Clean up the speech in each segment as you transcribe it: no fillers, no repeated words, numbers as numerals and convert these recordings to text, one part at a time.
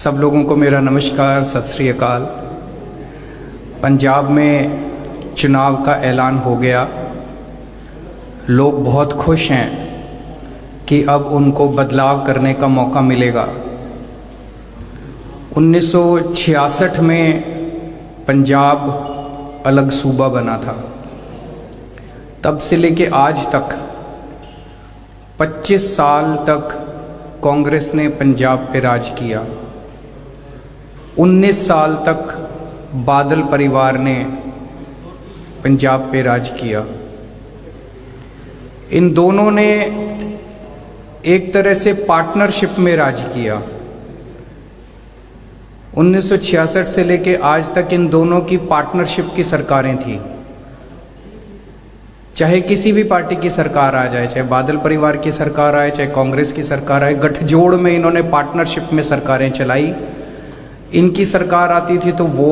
सब लोगों को मेरा नमस्कार, सत श्री अकाल। पंजाब में चुनाव का ऐलान हो गया। लोग बहुत खुश हैं कि अब उनको बदलाव करने का मौका मिलेगा। 1966 में पंजाब अलग सूबा बना था। तब से लेके आज तक 25 साल तक कांग्रेस ने पंजाब पे राज किया। 19 साल तक बादल परिवार ने पंजाब पे राज किया। इन दोनों ने एक तरह से पार्टनरशिप में राज किया। 1966 से लेके आज तक इन दोनों की पार्टनरशिप की सरकारें थी। चाहे किसी भी पार्टी की सरकार आ जाए, चाहे बादल परिवार की सरकार आए, चाहे कांग्रेस की सरकार आए, गठजोड़ में इन्होंने पार्टनरशिप में सरकारें चलाई। इनकी सरकार आती थी तो वो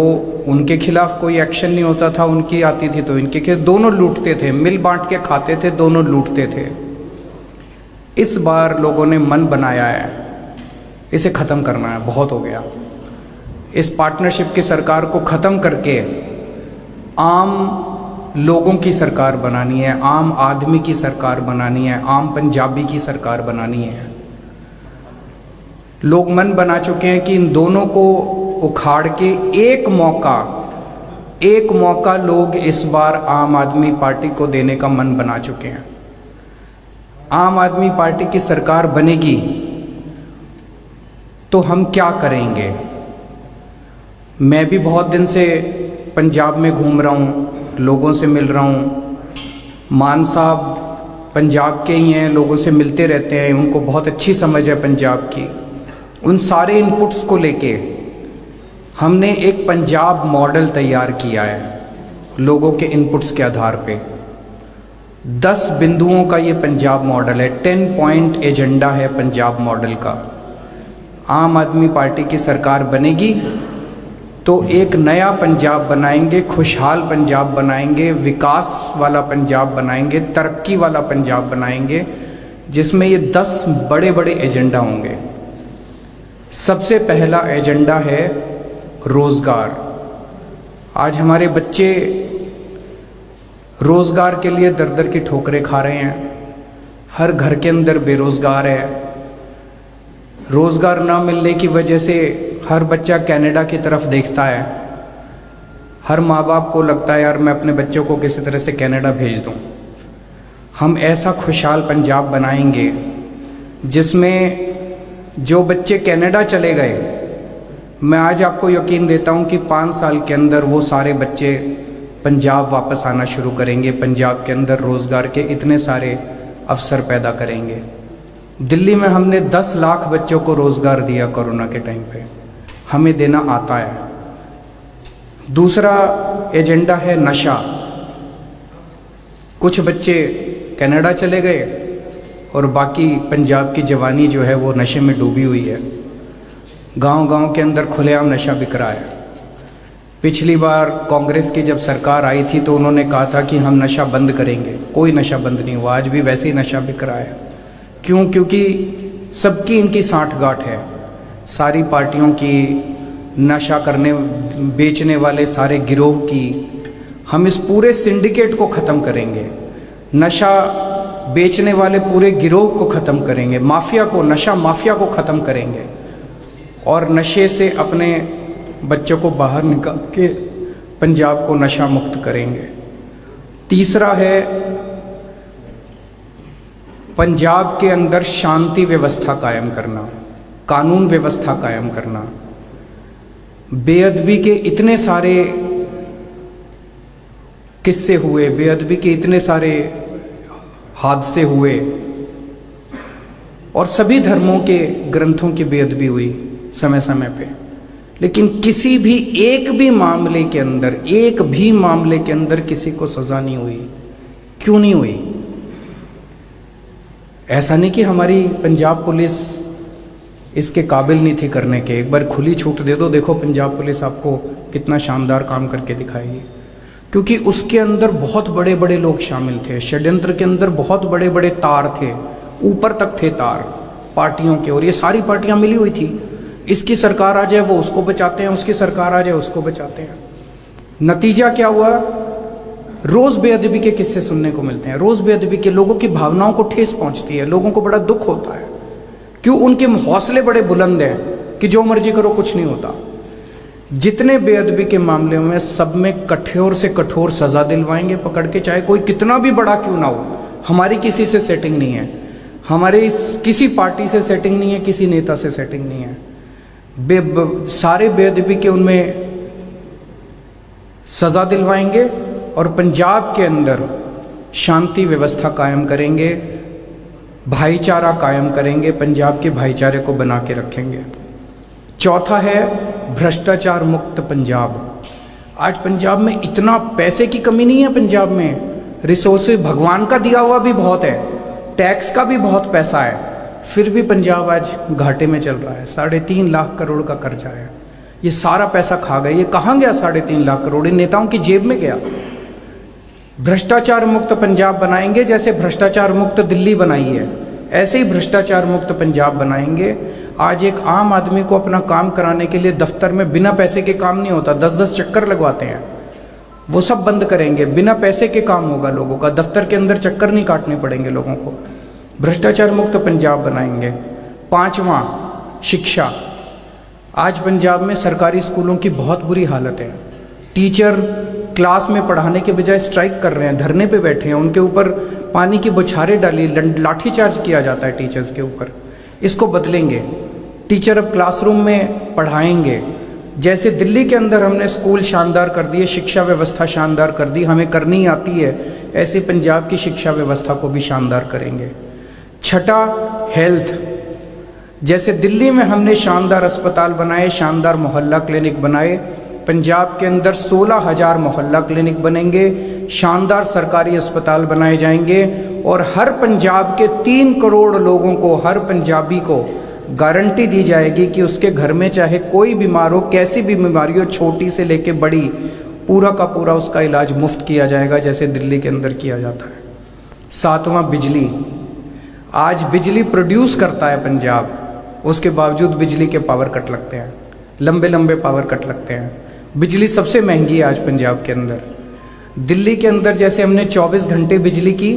उनके खिलाफ कोई एक्शन नहीं होता था, उनकी आती थी तो इनके खिलाफ। दोनों लूटते थे, मिल बांट के खाते थे, दोनों लूटते थे। इस बार लोगों ने मन बनाया है, इसे ख़त्म करना है, बहुत हो गया। इस पार्टनरशिप की सरकार को ख़त्म करके आम लोगों की सरकार बनानी है, आम आदमी की सरकार बनानी है, आम पंजाबी की सरकार बनानी है। लोग मन बना चुके हैं कि इन दोनों को उखाड़ के एक मौका लोग इस बार आम आदमी पार्टी को देने का मन बना चुके हैं। आम आदमी पार्टी की सरकार बनेगी तो हम क्या करेंगे? मैं भी बहुत दिन से पंजाब में घूम रहा हूँ, लोगों से मिल रहा हूँ। मान साहब पंजाब के ही हैं, लोगों से मिलते रहते हैं, उनको बहुत अच्छी समझ है पंजाब की। उन सारे इनपुट्स को लेके हमने एक पंजाब मॉडल तैयार किया है, लोगों के इनपुट्स के आधार पे। 10 बिंदुओं का ये पंजाब मॉडल है, 10 पॉइंट एजेंडा है पंजाब मॉडल का। आम आदमी पार्टी की सरकार बनेगी तो एक नया पंजाब बनाएंगे, खुशहाल पंजाब बनाएंगे, विकास वाला पंजाब बनाएंगे, तरक्की वाला पंजाब बनाएंगे, जिसमें ये 10 बड़े बड़े एजेंडा होंगे। सबसे पहला एजेंडा है रोज़गार। आज हमारे बच्चे रोज़गार के लिए दर दर की ठोकरें खा रहे हैं। हर घर के अंदर बेरोज़गार है। रोज़गार ना मिलने की वजह से हर बच्चा कनाडा की तरफ देखता है। हर माँ बाप को लगता है यार मैं अपने बच्चों को किसी तरह से कनाडा भेज दूँ। हम ऐसा खुशहाल पंजाब बनाएंगे जिसमें जो बच्चे कनाडा चले गए, मैं आज आपको यकीन देता हूं कि 5 साल के अंदर वो सारे बच्चे पंजाब वापस आना शुरू करेंगे। पंजाब के अंदर रोज़गार के इतने सारे अवसर पैदा करेंगे। दिल्ली में हमने 10 लाख बच्चों को रोज़गार दिया कोरोना के टाइम पे, हमें देना आता है। दूसरा एजेंडा है नशा। कुछ बच्चे कनाडा चले गए और बाकी पंजाब की जवानी जो है वो नशे में डूबी हुई है। गांव-गांव के अंदर खुलेआम नशा बिक रहा है। पिछली बार कांग्रेस की जब सरकार आई थी तो उन्होंने कहा था कि हम नशा बंद करेंगे, कोई नशा बंद नहीं हुआ। आज भी वैसे ही नशा बिक रहा है। क्यों? क्योंकि सबकी इनकी साठगांठ है। सारी पार्टियों की, नशा करने बेचने वाले सारे गिरोह की। हम इस पूरे सिंडिकेट को ख़त्म करेंगे। नशा बेचने वाले पूरे गिरोह को ख़त्म करेंगे, माफिया को, नशा माफिया को ख़त्म करेंगे और नशे से अपने बच्चों को बाहर निकाल के पंजाब को नशा मुक्त करेंगे। तीसरा है पंजाब के अंदर शांति व्यवस्था कायम करना, कानून व्यवस्था कायम करना। बेअदबी के इतने सारे किस्से हुए, बेअदबी के इतने सारे हादसे हुए और सभी धर्मों के ग्रंथों की बेअदबी हुई समय समय पे, लेकिन किसी भी एक भी मामले के अंदर किसी को सज़ा नहीं हुई। क्यों नहीं हुई? ऐसा नहीं कि हमारी पंजाब पुलिस इसके काबिल नहीं थी करने के। एक बार खुली छूट दे दो, देखो पंजाब पुलिस आपको कितना शानदार काम करके दिखाएगी। क्योंकि उसके अंदर बहुत बड़े बड़े लोग शामिल थे। षड्यंत्र के अंदर बहुत बड़े बड़े तार थे, ऊपर तक थे तार पार्टियों के, और ये सारी पार्टियां मिली हुई थी। इसकी सरकार आ जाए वो उसको बचाते हैं, उसकी सरकार आ जाए उसको बचाते हैं। नतीजा क्या हुआ? रोज बेअदबी के किस्से सुनने को मिलते हैं, रोज बेअदबी के, लोगों की भावनाओं को ठेस पहुंचती है, लोगों को बड़ा दुख होता है। क्यों? उनके हौसले बड़े बुलंद हैं कि जो मर्जी करो कुछ नहीं होता। जितने बेअदबी के मामले में सब में कठोर से कठोर सजा दिलवाएंगे पकड़ के, चाहे कोई कितना भी बड़ा क्यों ना हो। हमारी किसी से सेटिंग नहीं है, हमारे किसी पार्टी से सेटिंग नहीं है, किसी नेता से सेटिंग नहीं है। सारे बेअदबी के उनमें सजा दिलवाएंगे और पंजाब के अंदर शांति व्यवस्था कायम करेंगे, भाईचारा कायम करेंगे, पंजाब के भाईचारे को बना के रखेंगे। चौथा है भ्रष्टाचार मुक्त पंजाब। आज पंजाब में इतना पैसे की कमी नहीं है, पंजाब में रिसोर्सेज भगवान का दिया हुआ भी बहुत है, टैक्स का भी बहुत पैसा है, फिर भी पंजाब आज घाटे में चल रहा है। 3.5 लाख करोड़ का कर्जा है, ये सारा पैसा खा गए। ये कहाँ गया 3.5 लाख करोड़? इन नेताओं की जेब में गया। भ्रष्टाचार मुक्त पंजाब बनाएंगे, जैसे भ्रष्टाचार मुक्त दिल्ली बनाई है ऐसे ही भ्रष्टाचार मुक्त पंजाब बनाएंगे। आज एक आम आदमी को अपना काम कराने के लिए दफ्तर में बिना पैसे के काम नहीं होता, 10-10 चक्कर लगवाते हैं, वो सब बंद करेंगे। बिना पैसे के काम होगा लोगों का, दफ्तर के अंदर चक्कर नहीं काटने पड़ेंगे लोगों को। भ्रष्टाचार मुक्त पंजाब बनाएंगे। 5वां शिक्षा। आज पंजाब में सरकारी स्कूलों की बहुत बुरी हालत है। टीचर क्लास में पढ़ाने के बजाय स्ट्राइक कर रहे हैं, धरने पे बैठे हैं, उनके ऊपर पानी की बौछारें डाली, लाठीचार्ज किया जाता है टीचर्स के ऊपर। इसको बदलेंगे। टीचर अब क्लासरूम में पढ़ाएंगे। जैसे दिल्ली के अंदर हमने स्कूल शानदार कर दिए, शिक्षा व्यवस्था शानदार कर दी, हमें करनी आती है, ऐसे पंजाब की शिक्षा व्यवस्था को भी शानदार करेंगे। छठा, हेल्थ। जैसे दिल्ली में हमने शानदार अस्पताल बनाए, शानदार मोहल्ला क्लिनिक बनाए, पंजाब के अंदर 16,000 मोहल्ला क्लिनिक बनेंगे, शानदार सरकारी अस्पताल बनाए जाएंगे और हर पंजाब के 3 करोड़ लोगों को, हर पंजाबी को गारंटी दी जाएगी कि उसके घर में चाहे कोई बीमार हो, कैसी भी बीमारी हो, छोटी से लेके बड़ी, पूरा का पूरा उसका इलाज मुफ्त किया जाएगा, जैसे दिल्ली के अंदर किया जाता है। 7वां, बिजली। आज बिजली प्रोड्यूस करता है पंजाब, उसके बावजूद बिजली के पावर कट लगते हैं, लंबे लंबे पावर कट लगते हैं। बिजली सबसे महंगी है आज पंजाब के अंदर। दिल्ली के अंदर जैसे हमने 24 घंटे बिजली की,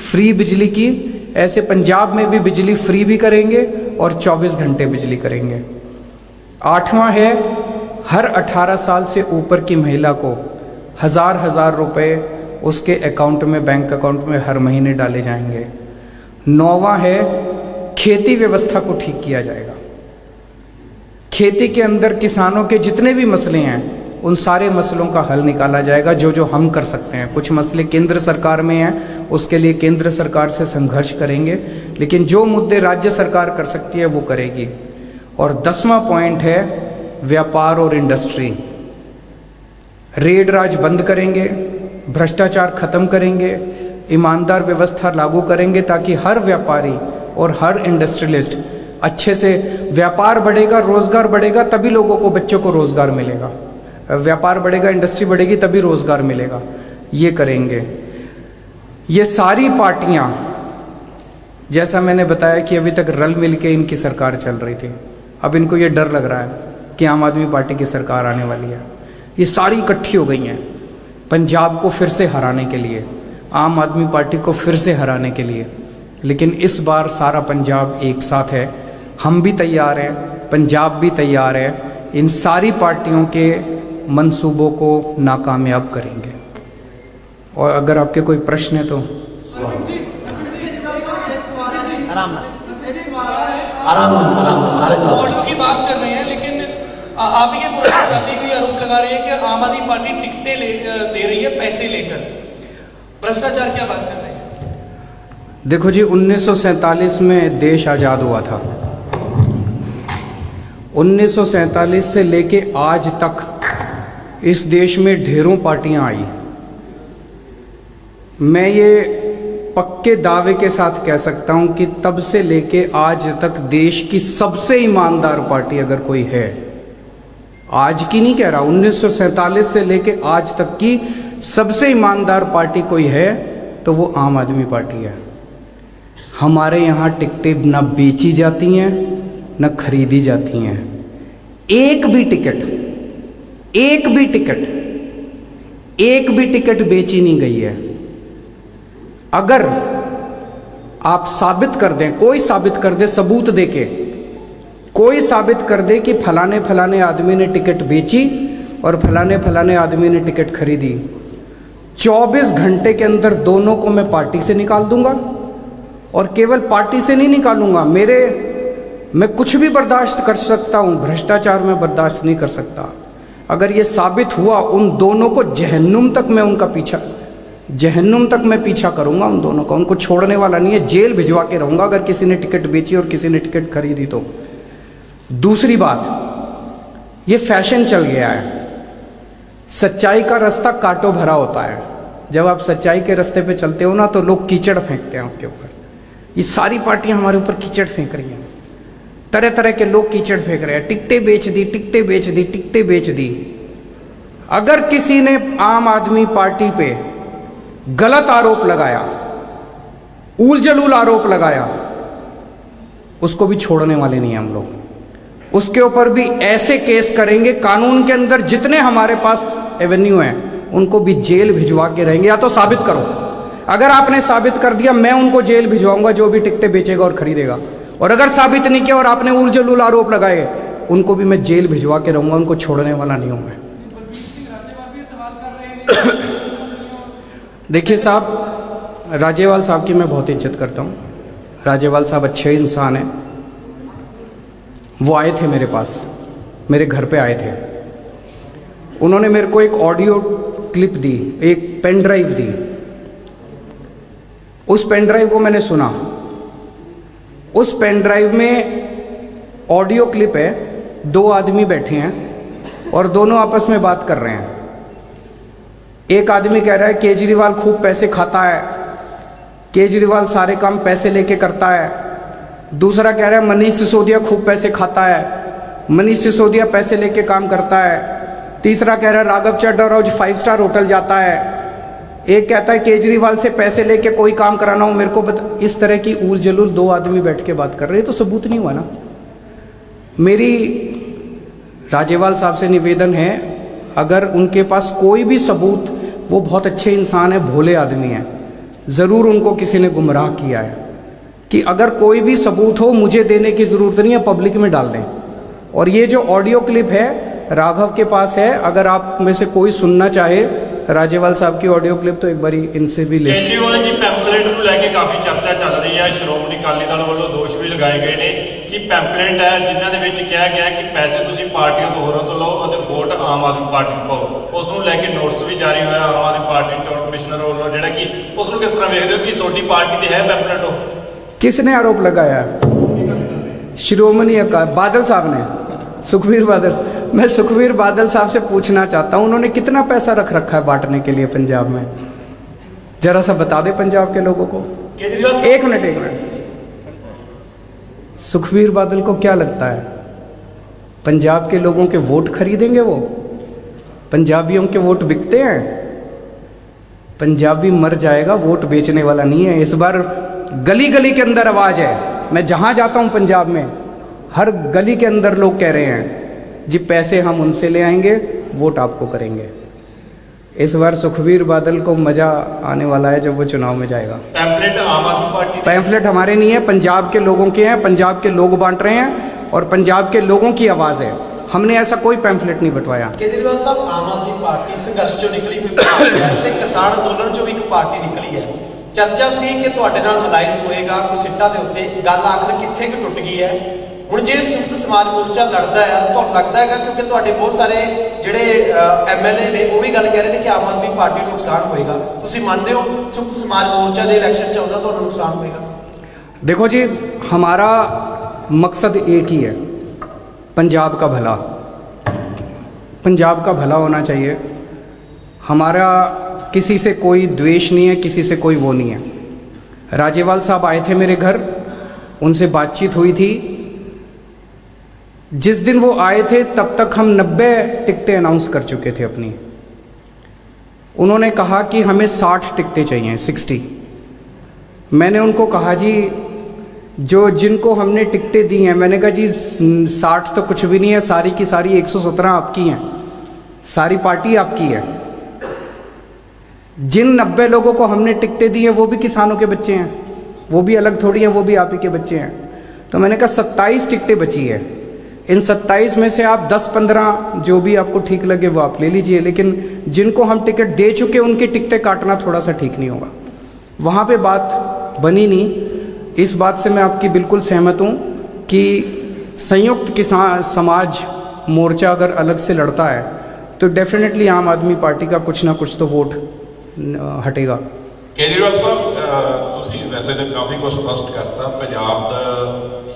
फ्री बिजली की, ऐसे पंजाब में भी बिजली फ्री भी करेंगे और 24 घंटे बिजली करेंगे। 8वां है, हर 18 साल से ऊपर की महिला को 1000 रुपए उसके अकाउंट में, बैंक अकाउंट में हर महीने डाले जाएंगे। 9वां है, खेती व्यवस्था को ठीक किया जाएगा। खेती के अंदर किसानों के जितने भी मसले हैं उन सारे मसलों का हल निकाला जाएगा, जो जो हम कर सकते हैं। कुछ मसले केंद्र सरकार में हैं, उसके लिए केंद्र सरकार से संघर्ष करेंगे, लेकिन जो मुद्दे राज्य सरकार कर सकती है वो करेगी। और 10वां पॉइंट है व्यापार और इंडस्ट्री। रेड राज बंद करेंगे, भ्रष्टाचार खत्म करेंगे, ईमानदार व्यवस्था लागू करेंगे, ताकि हर व्यापारी और हर इंडस्ट्रियलिस्ट अच्छे से, व्यापार बढ़ेगा, रोजगार बढ़ेगा, तभी लोगों को, बच्चों को रोजगार मिलेगा। व्यापार बढ़ेगा, इंडस्ट्री बढ़ेगी, तभी रोजगार मिलेगा। ये करेंगे। ये सारी पार्टियां, जैसा मैंने बताया कि अभी तक रल मिल के इनकी सरकार चल रही थी, अब इनको ये डर लग रहा है कि आम आदमी पार्टी की सरकार आने वाली है। ये सारी इकट्ठी हो गई हैं पंजाब को फिर से हराने के लिए, आम आदमी पार्टी को फिर से हराने के लिए। लेकिन इस बार सारा पंजाब एक साथ है, हम भी तैयार हैं, पंजाब भी तैयार है, इन सारी पार्टियों के मंसूबों को नाकामयाब करेंगे। और अगर आपके कोई प्रश्न है तो ऑडियो की बात कर रहे हैं, लेकिन आप ये भी आरोप लगा रहे हैं कि आम आदमी पार्टी टिकटें दे रही है पैसे लेकर, भ्रष्टाचार क्या बात कर रहे हैं? देखो जी, 1947 में देश आज़ाद हुआ था। 1947 से लेके आज तक इस देश में ढेरों पार्टियां आई। मैं ये पक्के दावे के साथ कह सकता हूं कि तब से लेके आज तक देश की सबसे ईमानदार पार्टी अगर कोई है, आज की नहीं कह रहा, 1947 से लेके आज तक की सबसे ईमानदार पार्टी कोई है तो वो आम आदमी पार्टी है। हमारे यहाँ टिकटें न बेची जाती हैं न खरीदी जाती हैं, एक भी टिकट बेची नहीं गई है। अगर आप साबित कर दें, कोई साबित कर दे, सबूत देके कोई साबित कर दे कि फलाने फलाने आदमी ने टिकट बेची और फलाने फलाने आदमी ने टिकट खरीदी, 24 घंटे के अंदर दोनों को मैं पार्टी से निकाल दूंगा। और केवल पार्टी से नहीं निकालूंगा, मैं कुछ भी बर्दाश्त कर सकता हूं, भ्रष्टाचार में बर्दाश्त नहीं कर सकता। अगर ये साबित हुआ, उन दोनों को जहन्नुम तक मैं पीछा करूंगा उन दोनों का, उनको छोड़ने वाला नहीं है, जेल भिजवा के रहूंगा अगर किसी ने टिकट बेची और किसी ने टिकट खरीदी तो। दूसरी बात, ये फैशन चल गया है, सच्चाई का रास्ता कांटों भरा होता है। जब आप सच्चाई के रास्ते पे चलते हो ना तो लोग कीचड़ फेंकते हैं आपके ऊपर। ये सारी पार्टियां हमारे ऊपर कीचड़ फेंक रही हैं, तरह तरह के लोग कीचड़ फेंक रहे हैं, टिकटें बेच दी। अगर किसी ने आम आदमी पार्टी पे गलत आरोप लगाया, ऊल जलूल आरोप लगाया, उसको भी छोड़ने वाले नहीं हैं हम लोग। उसके ऊपर भी ऐसे केस करेंगे, कानून के अंदर जितने हमारे पास एवेन्यू हैं उनको भी जेल भिजवा के रहेंगे। या तो साबित करो, अगर आपने साबित कर दिया मैं उनको जेल भिजवाऊंगा जो भी टिकटें बेचेगा और खरीदेगा, और अगर साबित नहीं किया और आपने ऊल जलूल आरोप लगाए उनको भी मैं जेल भिजवा के रहूंगा, उनको छोड़ने वाला नहीं हूं मैं। देखिए साहब, राजेवाल साहब की मैं बहुत इज्जत करता हूँ। राजेवाल साहब अच्छे इंसान हैं। वो आए थे मेरे पास, मेरे घर पे आए थे। उन्होंने मेरे को एक ऑडियो क्लिप दी, एक पेन ड्राइव दी। उस पेन ड्राइव को मैंने सुना। उस पेन ड्राइव में ऑडियो क्लिप है, 2 आदमी बैठे हैं और दोनों आपस में बात कर रहे हैं। एक आदमी कह रहा है केजरीवाल खूब पैसे खाता है, केजरीवाल सारे काम पैसे लेके करता है। दूसरा कह रहा है मनीष सिसोदिया खूब पैसे खाता है, मनीष सिसोदिया पैसे लेके काम करता है। तीसरा कह रहा है राघव चड्ढा रोज 5 स्टार होटल जाता है। एक कहता है केजरीवाल से पैसे लेके कोई काम कराना हो मेरे को इस तरह की ऊल जलूल 2 आदमी बैठ के बात कर रहे हैं, तो सबूत नहीं हुआ ना। मेरी राजेवाल साहब से निवेदन है, अगर उनके पास कोई भी सबूत, वो बहुत अच्छे इंसान है, भोले आदमी हैं, ज़रूर उनको किसी ने गुमराह किया है, कि अगर कोई भी सबूत हो मुझे देने की ज़रूरत नहीं है, पब्लिक में डाल दें। और ये जो ऑडियो क्लिप है राघव के पास है, अगर आप में से कोई सुनना चाहे राजेवाल साहब की ऑडियो क्लिप तो एक बारी इनसे भी ले। केजरीवाल जी पैंपलेट ਨੂੰ ਲੈ ਕੇ ਕਾਫੀ ਚਰਚਾ ਚੱਲ ਰਹੀ ਹੈ। ਸ਼੍ਰੋਮਣੀ ਅਕਾਲੀ ਦਲ ਵੱਲੋਂ ਦੋਸ਼ ਵੀ ਲਗਾਏ ਗਏ ਨੇ ਕਿ ਪੈਂਪਲੇਟ ਹੈ ਜਿਨ੍ਹਾਂ ਦੇ ਵਿੱਚ ਕਿਹਾ ਗਿਆ ਕਿ ਪੈਸੇ ਤੁਸੀਂ ਪਾਰਟੀਆਂ ਤੋਂ ਹੋਰਾਂ ਤੋਂ ਲਓ ਅਤੇ ਵੋਟ ਆਮ ਆਦਮੀ ਪਾਰਟੀ ਨੂੰ ਪਾਓ। ਉਸ ਨੂੰ ਲੈ ਕੇ ਨੋਟਿਸ ਵੀ ਜਾਰੀ ਹੋਇਆ ਆਮ ਆਦਮੀ ਪਾਰਟੀ ਚੋਣ ਕਮਿਸ਼ਨਰ ਵੱਲੋਂ, ਜਿਹੜਾ ਕਿ ਉਸ ਨੂੰ ਕਿਸ ਤਰ੍ਹਾਂ ਵੇਖਦੇ ਹੋ ਕਿ ਤੁਹਾਡੀ ਪਾਰਟੀ ਦੀ ਹੈ ਪੈਂਪਲੇਟ ਉਹ? किसने आरोप लगाया? श्रोमणी अकाली बादल साहब ने, सुखबीर बादल। मैं सुखबीर बादल साहब से पूछना चाहता हूं उन्होंने कितना पैसा रख रखा है बांटने के लिए पंजाब में, जरा सा बता दे पंजाब के लोगों को। एक मिनट। सुखबीर बादल को क्या लगता है पंजाब के लोगों के वोट खरीदेंगे? वो पंजाबियों के वोट बिकते हैं? पंजाबी मर जाएगा, वोट बेचने वाला नहीं है। इस बार गली गली के अंदर आवाज है, मैं जहां जाता हूं पंजाब में हर गली के अंदर लोग कह रहे हैं जी पैसे हम उनसे ले आएंगे, वोट आपको करेंगे। इस बार सुखबीर बादल को मजा आने वाला है जब वो चुनाव में जाएगा। पैंपलेट आम आदमी पार्टी, पैम्फलेट हमारे नहीं है, पंजाब के लोगों के हैं, पंजाब के लोग बांट रहे हैं और पंजाब के लोगों की आवाज है। हमने ऐसा कोई पैम्फलेट नहीं बंटवाया। केजरीवाल साहब, आम आदमी पार्टी संघर्ष चों निकली हुई पार्टी है ते किसान अंदोलन चों भी एक पार्टी निकली है। चर्चा सी कि तुहाडे नाल अलायंस होएगा कुछ सीटां दे उत्ते, गल आखिर कित्थे कि टुट गई है। हुण जे संयुक्त समाज मोर्चा लड़दा है तुहानूं लगदा है क्योंकि तुहाडे बहुत सारे जिहड़े MLA ने वो भी गल कह रहे हैं कि आम आदमी पार्टी नूं नुकसान होएगा, तुसीं मनदे हो संयुक्त समाज मोर्चा दे इलैक्शन च आउंदा तुहानूं नुकसान होएगा? देखो जी, हमारा मकसद एक ही है, पंजाब का भला। पंजाब का भला होना चाहिए। हमारा किसी से कोई द्वेष नहीं है, किसी से कोई वो नहीं है। राजेवाल साहब आए थे मेरे घर, उनसे बातचीत हुई थी। जिस दिन वो आए थे तब तक हम 90 टिकटें अनाउंस कर चुके थे अपनी। उन्होंने कहा कि हमें 60 टिकटें चाहिए, 60। मैंने उनको कहा जी जो जिनको हमने टिकटें दी हैं, मैंने कहा जी 60 तो कुछ भी नहीं है, सारी की सारी 117 आपकी हैं, सारी पार्टी आपकी है। जिन 90 लोगों को हमने टिकटें दी हैं वो भी किसानों के बच्चे हैं, वो भी अलग थोड़ी हैं, वो भी आप ही के बच्चे हैं। तो मैंने कहा 27 टिकटें बची है, इन 27 में से आप 10-15 जो भी आपको ठीक लगे वो आप ले लीजिए, लेकिन जिनको हम टिकट दे चुके उनकी टिकटें काटना थोड़ा सा ठीक नहीं होगा। वहाँ पे बात बनी नहीं। इस बात से मैं आपकी बिल्कुल सहमत हूँ कि संयुक्त किसान समाज मोर्चा अगर अलग से लड़ता है तो डेफिनेटली आम आदमी पार्टी का कुछ ना कुछ तो वोट हटेगा। केजरीवाल साहब ਤੁਸੀਂ ਵੈਸੇ ਤਾਂ ਕਾਫੀ ਕੁਝ ਸਪਸ਼ਟ ਕਰਤਾ, ਪੰਜਾਬ ਦਾ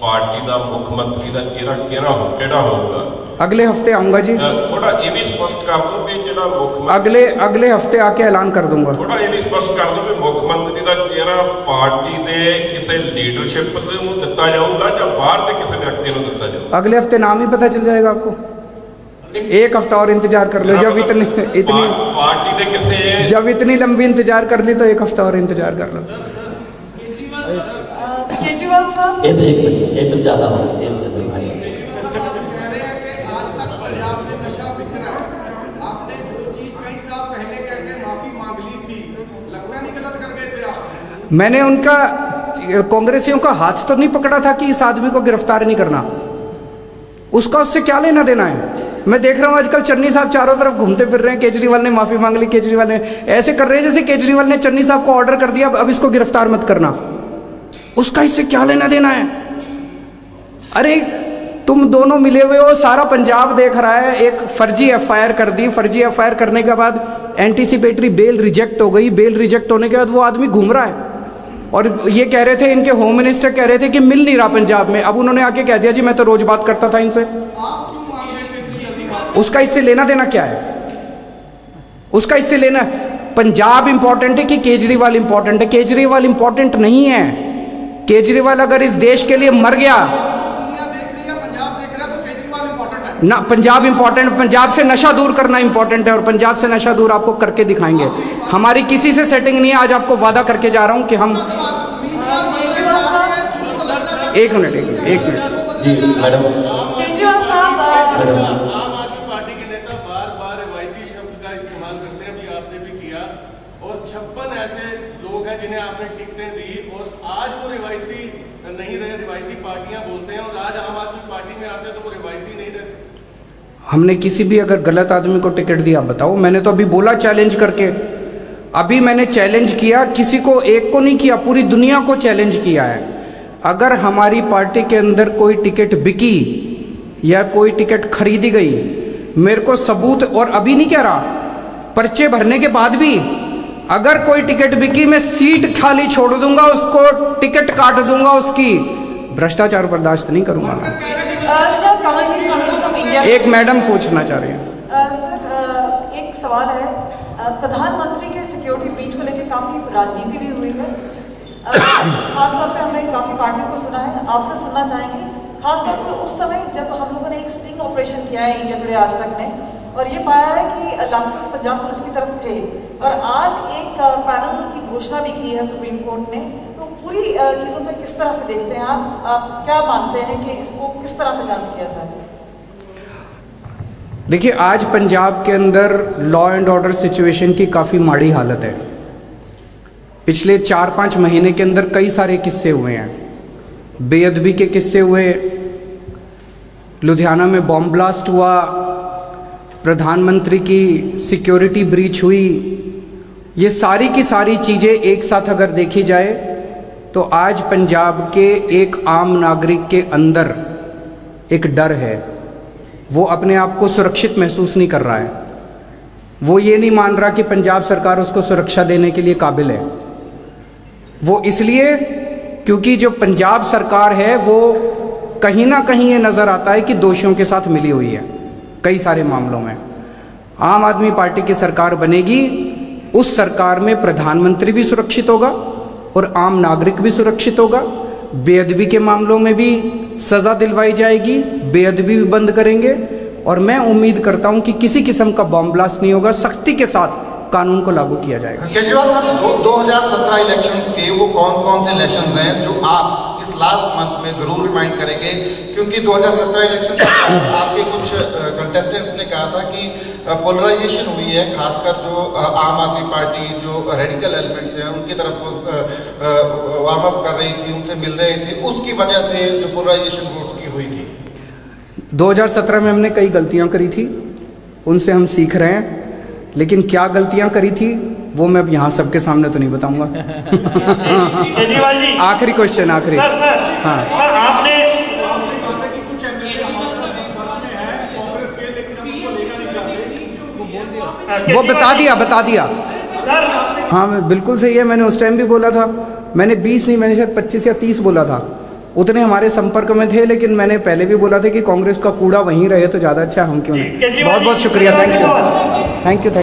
ਪਾਰਟੀ ਦਾ ਮੁੱਖ ਮੰਤਰੀ ਦਾ ਕਿਹੜਾ ਹੋਊਗਾ। अगले हफ्ते आऊँगा जी, ਥੋੜਾ ਇਹ ਵੀ ਸਪਸ਼ਟ ਕਰ ਦਿਓ ਵੀ ਜਿਹੜਾ ਮੁੱਖ ਮੰਤਰੀ अगले हफ्ते आके ऐलान कर दूंगा। ਥੋੜਾ ਇਹ ਵੀ ਸਪਸ਼ਟ ਕਰ ਦਿਓ ਵੀ ਮੁੱਖ ਮੰਤਰੀ ਦਾ ਚਿਹਰਾ ਪਾਰਟੀ ਦੇ ਕਿਸੇ ਲੀਡਰਸ਼ਿਪ ਨੂੰ ਦਿੱਤਾ ਜਾਊਗਾ ਜਾਂ ਬਾਹਰ ਦੇ ਕਿਸੇ ਵਿਅਕਤੀ ਨੂੰ ਦਿੱਤਾ ਜਾਊਗਾ। अगले हफ्ते नाम ही पता चल जाएगा आपको, एक हफ्ता और इंतजार कर लो। जब इतनी पार्टी ਦੇ ਕਿਸੇ जब इतनी लंबी इंतजार कर ली तो एक हफ्ता और इंतजार कर लो। केजरीवाल साहब इधर ज्यादा बात है। मैंने उनका कांग्रेसियों का हाथ तो नहीं पकड़ा था कि इस आदमी को गिरफ्तार नहीं करना, उसका उससे क्या लेना देना है। मैं देख रहा हूँ आजकल चन्नी साहब चारों तरफ घूमते फिर रहे हैं, केजरीवाल ने माफी मांग ली, केजरीवाल ने ऐसे कर रहे हैं जैसे केजरीवाल ने चन्नी साहब को ऑर्डर कर दिया अब इसको गिरफ्तार मत करना, उसका इससे क्या लेना देना है। अरे तुम दोनों मिले हुए हो, सारा पंजाब देख रहा है। एक फर्जी एफआईआर कर दी, फर्जी एफआईआर करने के बाद एंटीसिपेटरी बेल रिजेक्ट हो गई, बेल रिजेक्ट होने के बाद वो आदमी घूम रहा है और ये कह रहे थे, इनके होम मिनिस्टर कह रहे थे कि मिल नहीं रहा पंजाब में। अब उन्होंने आके कह दिया जी मैं तो रोज बात करता था इनसे। उसका इससे लेना देना क्या है, उसका इससे लेना, पंजाब इंपॉर्टेंट है कि केजरीवाल इंपॉर्टेंट है? केजरीवाल इंपॉर्टेंट नहीं है। केजरीवाल अगर इस देश के लिए मर गया ना, पंजाब इंपॉर्टेंट, पंजाब से नशा दूर करना इंपॉर्टेंट है और पंजाब से नशा दूर आपको करके दिखाएंगे। हमारी किसी से सेटिंग नहीं है, आज आपको वादा करके जा रहा हूं कि हम एक मिनट जी मैडम। केजरीवाल साहब मैडम आम आदमी पार्टी के नेता बार बार रिवायती शब्द का इस्तेमाल करते हैं, अभी आपने भी किया, और 56 ऐसे लोग हैं जिन्हें आपने टिकटें दी और आज वो रिवायती नहीं रहे, रिवायती पार्टियां बोलते हैं, और आज आम आदमी पार्टी में आते हैं तो वो रिवायती नहीं रहे। हमने किसी भी अगर गलत आदमी को टिकट दिया बताओ? मैंने तो अभी बोला चैलेंज करके, अभी मैंने चैलेंज किया, किसी को एक को नहीं किया, पूरी दुनिया को चैलेंज किया है। अगर हमारी पार्टी के अंदर कोई टिकट बिकी या कोई टिकट खरीदी गई, मेरे को सबूत, और अभी नहीं कह रहा, पर्चे भरने के बाद भी अगर कोई टिकट बिकी मैं सीट खाली छोड़ दूंगा, उसको टिकट काट दूंगा उसकी। भ्रष्टाचार बर्दाश्त नहीं करूंगा मैं। Sir Kamaljeet Sandhu from India. एक मैडम पूछना चाह रही हैं। सर एक सवाल है, प्रधानमंत्री के सिक्योरिटी ब्रीच को लेकर काफी राजनीति भी हुई है, खासतौर पे हमने काफी पार्टियों को सुना है, आपसे सुनना चाहेंगे खासतौर पर उस समय जब हम लोगों ने एक स्टिंग ऑपरेशन किया है इंडिया टुडे आज तक ने, और ये पाया है कि लाइसेंस पंजाब पुलिस की तरफ थे, और आज एक पैनल की घोषणा भी की है सुप्रीम कोर्ट ने। तो पूरी चीज़ों पे किस तरह से देखते हैं आप क्या मानते हैं कि इसको किस तरह से जांच किया जाए? देखिए, आज पंजाब के अंदर लॉ एंड ऑर्डर सिचुएशन की काफ़ी माड़ी हालत है। पिछले 4-5 महीने के अंदर कई सारे किस्से हुए हैं, बेअदबी के किस्से हुए, लुधियाना में बॉम्ब ब्लास्ट हुआ, प्रधानमंत्री की सिक्योरिटी ब्रीच हुई। ये सारी की सारी चीज़ें एक साथ अगर देखी जाए तो आज पंजाब के एक आम नागरिक के अंदर एक डर है, वो अपने आप को सुरक्षित महसूस नहीं कर रहा है, वो ये नहीं मान रहा कि पंजाब सरकार उसको सुरक्षा देने के लिए काबिल है। वो इसलिए क्योंकि जो पंजाब सरकार है वो कहीं ना कहीं ये नज़र आता है कि दोषियों के साथ मिली हुई है कई सारे मामलों में। आम आदमी पार्टी की सरकार बनेगी, उस सरकार में प्रधानमंत्री भी सुरक्षित होगा और आम नागरिक भी सुरक्षित होगा। बेअदबी के मामलों में भी सज़ा दिलवाई जाएगी, बेअदबी भी बंद करेंगे, और मैं उम्मीद करता हूं कि किसी किस्म का बॉम्ब ब्लास्ट नहीं होगा, सख्ती के साथ कानून को लागू किया जाएगा। केजरीवाल साहब, 2017 इलेक्शन के वो कौन कौन से इलेक्शन हैं जो आप इस लास्ट मंथ में जरूर रिमाइंड करेंगे, क्योंकि 2017 इलेक्शन से आपके कुछ कंटेस्टेंट्स ने कहा था कि पोलराइजेशन हुई है, खासकर जो आम आदमी पार्टी जो रेडिकल एलिमेंट्स हैं उनकी तरफ वो वार्म अप कर रही थी, उनसे मिल रहे थे, उसकी वजह से जो पोलराइजेशन वोट्स की हुई थी। 2017 में हमने कई गलतियां करी थी, उनसे हम सीख रहे हैं, लेकिन क्या गलतियां करी थी वो मैं अब यहाँ सबके सामने तो नहीं बताऊंगा। केजरीवाल जी, आखिरी क्वेश्चन, आखिरी। सर हाँ, सर आपने वो बता दिया। सर हाँ, बिल्कुल सही है, मैंने उस टाइम भी बोला था। मैंने 20 नहीं, मैंने शायद 25 या 30 बोला था। उतने हमारे संपर्क में थे, लेकिन मैंने पहले भी बोला था कि कांग्रेस का कूड़ा वहीं रहे तो ज़्यादा अच्छा, हम क्यों नहीं। बहुत बहुत शुक्रिया, थैंक यू।